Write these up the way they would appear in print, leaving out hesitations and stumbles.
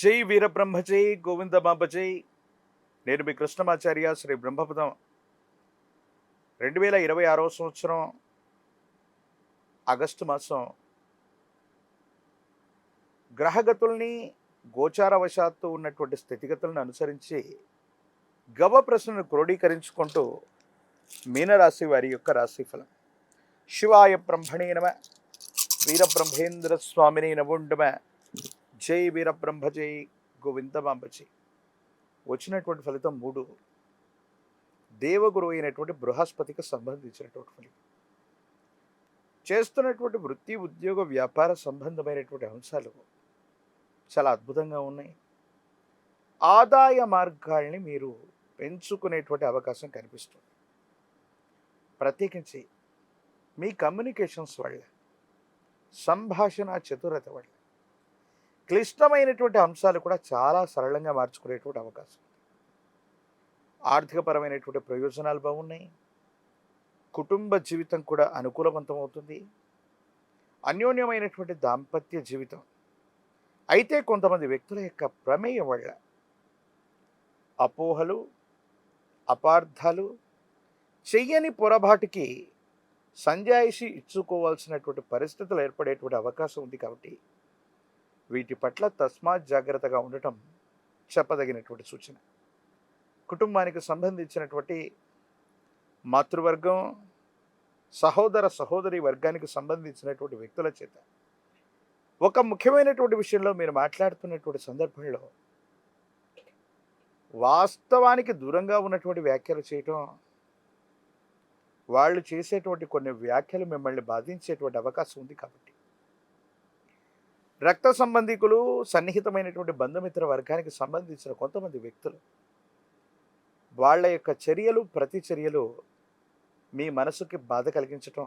జై వీరబ్రహ్మ జై గోవిందమాంబ జై. నేను మీ కృష్ణమాచార్య శ్రీ బ్రహ్మపదం. 2026 సంవత్సరం ఆగస్టు మాసం గ్రహగతుల్ని గోచారవశాత్తు ఉన్నటువంటి స్థితిగతులను అనుసరించి గవ ప్రశ్నను క్రోడీకరించుకుంటూ మీనరాశి వారి యొక్క రాశిఫలం. శివాయ బ్రహ్మణే నమ. వీరబ్రహ్మేంద్ర స్వామిని నమోండమ. జై వీరబ్రహ్మ జై గోవిందమాంబ జై. వచ్చినటువంటి ఫలితం 3. దేవగురు అయినటువంటి బృహస్పతికి సంబంధించినటువంటి ఫలితం. చేస్తున్నటువంటి వృత్తి ఉద్యోగ వ్యాపార సంబంధమైనటువంటి అంశాలు చాలా అద్భుతంగా ఉన్నాయి. ఆదాయ మార్గాల్ని మీరు పెంచుకునేటువంటి అవకాశం కనిపిస్తుంది. ప్రత్యేకించి మీ కమ్యూనికేషన్స్ వల్ల, సంభాషణ చతురత వల్ల క్లిష్టమైనటువంటి అంశాలు కూడా చాలా సరళంగా మార్చుకునేటువంటి అవకాశం. ఆర్థికపరమైనటువంటి ప్రయోజనాలు బాగున్నాయి. కుటుంబ జీవితం కూడా అనుకూలవంతం అవుతుంది. అన్యోన్యమైనటువంటి దాంపత్య జీవితం. అయితే కొంతమంది వ్యక్తుల యొక్క ప్రమేయం వల్ల అపోహలు, అపార్థాలు, చెయ్యని పొరపాటుకి సంజాయిషి ఇచ్చుకోవాల్సినటువంటి పరిస్థితులు ఏర్పడేటువంటి అవకాశం ఉంది. కాబట్టి వీటి పట్ల తస్మాత్ జాగ్రత్తగా ఉండటం చెప్పదగినటువంటి సూచన. కుటుంబానికి సంబంధించినటువంటి మాతృవర్గం, సహోదర సహోదరి వర్గానికి సంబంధించినటువంటి వ్యక్తుల చేత ఒక ముఖ్యమైనటువంటి విషయంలో మీరు మాట్లాడుతున్నటువంటి సందర్భంలో వాస్తవానికి దూరంగా ఉన్నటువంటి వ్యాఖ్యలు చేయటం, వాళ్ళు చేసేటువంటి కొన్ని వ్యాఖ్యలు మిమ్మల్ని బాధించేటువంటి అవకాశం ఉంది. కాబట్టి రక్త సంబంధికులు, సన్నిహితమైనటువంటి బంధుమిత్ర వర్గానికి సంబంధించిన కొంతమంది వ్యక్తులు వాళ్ళ యొక్క చర్యలు, ప్రతిచర్యలు మీ మనసుకి బాధ కలిగించటం,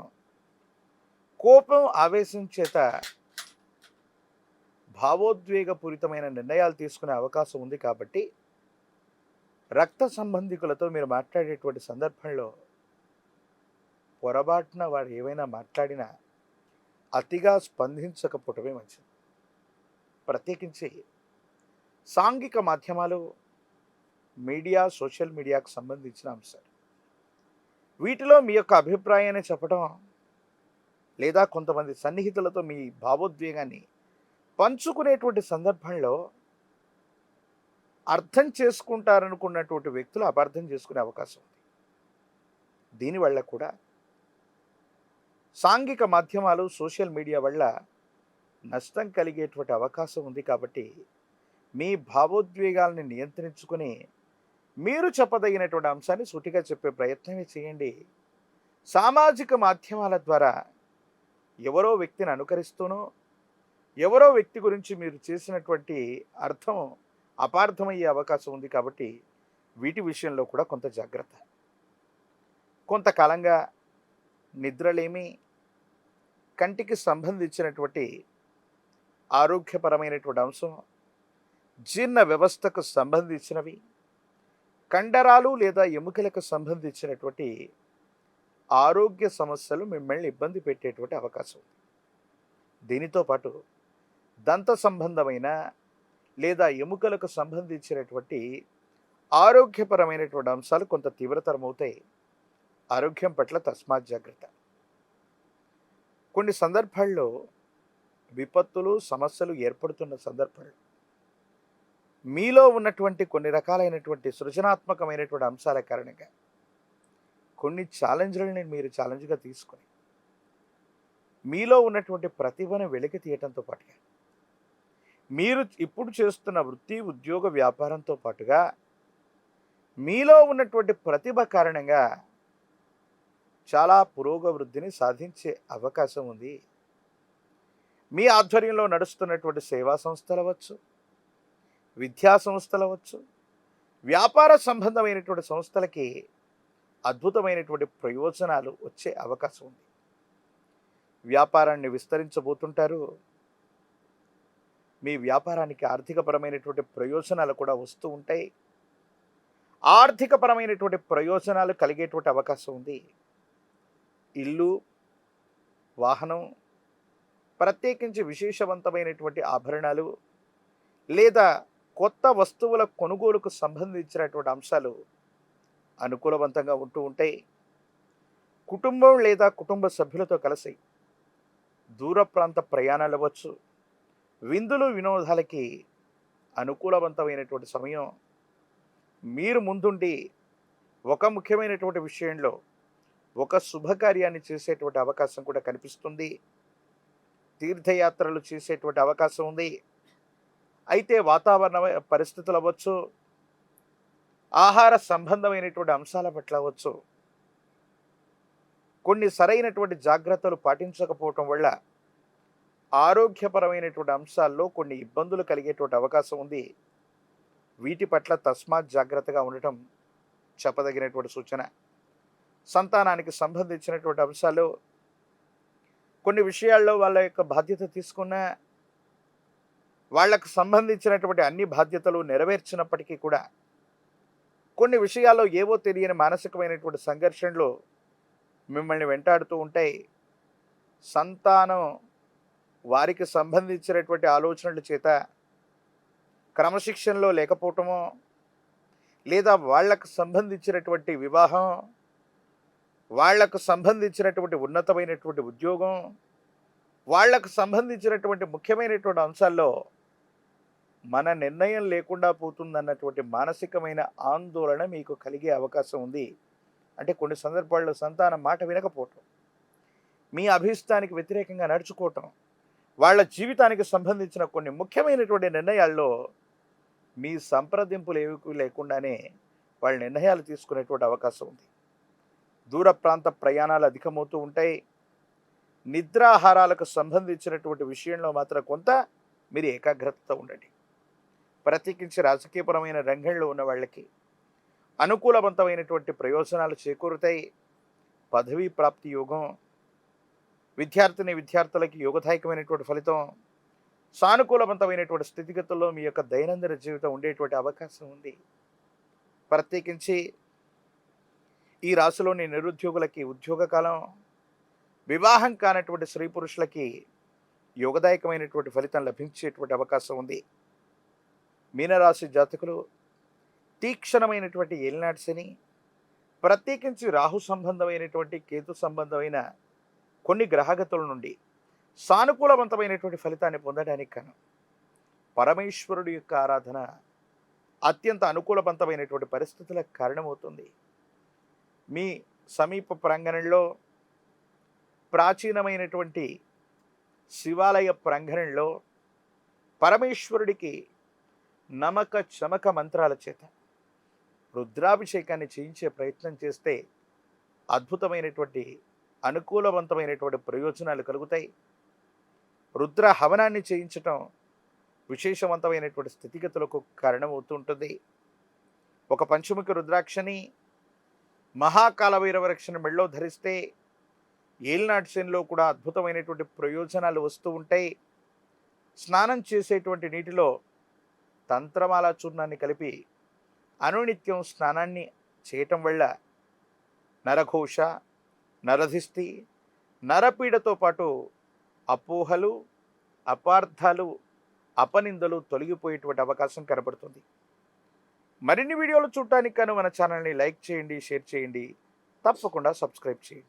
కోపం, ఆవేశం చేత భావోద్వేగపూరితమైన నిర్ణయాలు తీసుకునే అవకాశం ఉంది. కాబట్టి రక్త సంబంధికులతో మీరు మాట్లాడేటువంటి సందర్భంలో పొరపాటున వారు ఏవైనా మాట్లాడినా అతిగా స్పందించకపోవటమే మంచిది. ప్రత్యేకించి సాంఘిక మాధ్యమాలు, మీడియా, సోషల్ మీడియాకు సంబంధించిన అంశాలు, వీటిలో మీ యొక్క అభిప్రాయాన్ని చెప్పడం లేదా కొంతమంది సన్నిహితులతో మీ భావోద్వేగాన్ని పంచుకునేటువంటి సందర్భంలో అర్థం చేసుకుంటారనుకున్నటువంటి వ్యక్తులు అపార్థం చేసుకునే అవకాశం ఉంది. దీనివల్ల కూడా సాంఘిక మాధ్యమాలు, సోషల్ మీడియా వల్ల నష్టం కలిగేటువంటి అవకాశం ఉంది. కాబట్టి మీ భావోద్వేగాల్ని నియంత్రించుకొని మీరు చెప్పదగినటువంటి అంశాన్ని సూటిగా చెప్పే ప్రయత్నమే చేయండి. సామాజిక మాధ్యమాల ద్వారా ఎవరో వ్యక్తిని అనుకరిస్తూనో, ఎవరో వ్యక్తి గురించి మీరు చేసినటువంటి అర్థం అపార్థమయ్యే అవకాశం ఉంది. కాబట్టి వీటి విషయంలో కూడా కొంత జాగ్రత్త. కొంతకాలంగా నిద్రలేమి, కంటికి సంబంధించినటువంటి ఆరోగ్యపరమైనటువంటి అంశం, జీర్ణ వ్యవస్థకు సంబంధించినవి, కండరాలు లేదా ఎముకలకు సంబంధించినటువంటి ఆరోగ్య సమస్యలు మిమ్మల్ని ఇబ్బంది పెట్టేటువంటి అవకాశం ఉంది. దీనితో పాటు దంత సంబంధమైన లేదా ఎముకలకు సంబంధించినటువంటి ఆరోగ్యపరమైనటువంటి అంశాలు కొంత తీవ్రతరమవుతాయి. ఆరోగ్యం పట్ల తస్మాత్ జాగ్రత్త. కొన్ని సందర్భాల్లో విపత్తులు, సమస్యలు ఏర్పడుతున్న సందర్భంలో మీలో ఉన్నటువంటి కొన్ని రకాలైనటువంటి సృజనాత్మకమైనటువంటి అంశాల కారణంగా కొన్ని ఛాలెంజ్లని మీరు ఛాలెంజ్గా తీసుకొని మీలో ఉన్నటువంటి ప్రతిభను వెలికి తీయటంతో పాటుగా మీరు ఇప్పుడు చేస్తున్న వృత్తి, ఉద్యోగ, వ్యాపారంతో పాటుగా మీలో ఉన్నటువంటి ప్రతిభ కారణంగా చాలా పురోగవృద్ధిని సాధించే అవకాశం ఉంది. మీ ఆధ్వర్యంలో నడుస్తున్నటువంటి సేవా సంస్థలు అవ్వచ్చు, విద్యా సంస్థలు అవ్వచ్చు, వ్యాపార సంబంధమైనటువంటి సంస్థలకి అద్భుతమైనటువంటి ప్రయోజనాలు వచ్చే అవకాశం ఉంది. వ్యాపారాన్ని విస్తరించబోతుంటారు. మీ వ్యాపారానికి ఆర్థికపరమైనటువంటి ప్రయోజనాలు కూడా వస్తూ ఉంటాయి. ఆర్థికపరమైనటువంటి ప్రయోజనాలు కలిగేటువంటి అవకాశం ఉంది. ఇల్లు, వాహనం, ప్రత్యేకించి విశేషవంతమైనటువంటి ఆభరణాలు లేదా కొత్త వస్తువుల కొనుగోలుకు సంబంధించినటువంటి అంశాలు అనుకూలవంతంగా ఉంటూ ఉంటాయి. కుటుంబం లేదా కుటుంబ సభ్యులతో కలిసి దూర ప్రాంత ప్రయాణాలు అవ్వచ్చు. విందులు వినోదాలకి అనుకూలవంతమైనటువంటి సమయం. మీరు ముందుండి ఒక ముఖ్యమైనటువంటి విషయంలో ఒక శుభకార్యాన్ని చేసేటువంటి అవకాశం కూడా కనిపిస్తుంది. తీర్థయాత్రలు చేసేటువంటి అవకాశం ఉంది. అయితే వాతావరణ పరిస్థితులు అవ్వచ్చు, ఆహార సంబంధమైనటువంటి అంశాల పట్ల అవ్వచ్చు, కొన్ని సరైనటువంటి జాగ్రత్తలు పాటించకపోవటం వల్ల ఆరోగ్యపరమైనటువంటి అంశాల్లో కొన్ని ఇబ్బందులు కలిగేటువంటి అవకాశం ఉంది. వీటి పట్ల తస్మాత్ జాగ్రత్తగా ఉండటం చెప్పదగినటువంటి సూచన. సంతానానికి సంబంధించినటువంటి అంశాలు కొన్ని విషయాల్లో వాళ్ళ యొక్క బాధ్యత తీసుకున్న వాళ్లకు సంబంధించినటువంటి అన్ని బాధ్యతలు నెరవేర్చినప్పటికీ కూడా కొన్ని విషయాల్లో ఏవో తెలియని మానసికమైనటువంటి సంఘర్షణలు మిమ్మల్ని వెంటాడుతూ ఉంటాయి. సంతానం వారికి సంబంధించినటువంటి ఆలోచనల చేత క్రమశిక్షణలో లేకపోవటమో, లేదా వాళ్లకు సంబంధించినటువంటి వివాహం, వాళ్లకు సంబంధించినటువంటి ఉన్నతమైనటువంటి ఉద్యోగం, వాళ్లకు సంబంధించినటువంటి ముఖ్యమైనటువంటి అంశాల్లో మన నిర్ణయం లేకుండా పోతుందన్నటువంటి మానసికమైన ఆందోళన మీకు కలిగే అవకాశం ఉంది. అంటే కొన్ని సందర్భాల్లో సంతానం మాట వినకపోవటం, మీ అభిష్టానికి వ్యతిరేకంగా నడుచుకోవటం, వాళ్ళ జీవితానికి సంబంధించిన కొన్ని ముఖ్యమైనటువంటి నిర్ణయాల్లో మీ సంప్రదింపులు ఏవి లేకుండానే వాళ్ళ నిర్ణయాలు తీసుకునేటువంటి అవకాశం ఉంది. దూర ప్రాంత ప్రయాణాలు అధికమవుతూ ఉంటాయి. నిద్రాహారాలకు సంబంధించినటువంటి విషయంలో మాత్రం కొంత మీరు ఏకాగ్రతతో ఉండండి. ప్రత్యేకించి రాజకీయపరమైన రంగంలో ఉన్న వాళ్ళకి అనుకూలవంతమైనటువంటి ప్రయోజనాలు చేకూరుతాయి. పదవీ ప్రాప్తి యోగం, విద్యార్థులకి యోగదాయకమైనటువంటి ఫలితం, సానుకూలవంతమైనటువంటి స్థితిగతుల్లో మీ యొక్క దైనందిన జీవితం ఉండేటువంటి అవకాశం ఉంది. ప్రత్యేకించి ఈ రాశిలోని నిరుద్యోగులకి ఉద్యోగ కాలం, వివాహం కానటువంటి స్త్రీ పురుషులకి యోగదాయకమైనటువంటి ఫలితం లభించేటువంటి అవకాశం ఉంది. మీనరాశి జాతకులు తీక్షణమైనటువంటి ఏలినాటి శని, ప్రత్యేకించి రాహు సంబంధమైనటువంటి కేతు సంబంధమైన కొన్ని గ్రహగతుల నుండి సానుకూలవంతమైనటువంటి ఫలితాన్ని పొందడానికి కాను పరమేశ్వరుడు యొక్క ఆరాధన అత్యంత అనుకూలవంతమైనటువంటి పరిస్థితులకు కారణమవుతుంది. మీ సమీప ప్రాంగణంలో ప్రాచీనమైనటువంటి శివాలయ ప్రాంగణంలో పరమేశ్వరుడికి నమక చమక మంత్రాల చేత రుద్రాభిషేకాన్ని చేయించే ప్రయత్నం చేస్తే అద్భుతమైనటువంటి అనుకూలవంతమైనటువంటి ప్రయోజనాలు కలుగుతాయి. రుద్ర హవనాన్ని చేయించటం విశేషవంతమైనటువంటి స్థితిగతులకు కారణమవుతుంటుంది. ఒక పంచముఖి రుద్రాక్షని మహాకాల భైరవరక్షని మెళ్ళో ధరిస్తే ఏలినాటి శనిలో కూడా అద్భుతమైనటువంటి ప్రయోజనాలు వస్తూ ఉంటాయి. స్నానం చేసేటువంటి నీటిలో తంత్రమాల చూర్ణాన్ని కలిపి అనునిత్యం స్నానాన్ని చేయటం వల్ల నరఘోష, నరధిష్టి, నరపీడతో పాటు అపోహలు, అపార్థాలు, అపనిందలు తొలగిపోయేటువంటి అవకాశం కనబడుతుంది. మరిన్ని వీడియోలు చూడటానికి గాను మన ఛానల్ని లైక్ చేయండి, షేర్ చేయండి, తప్పకుండా సబ్స్క్రైబ్ చేయండి.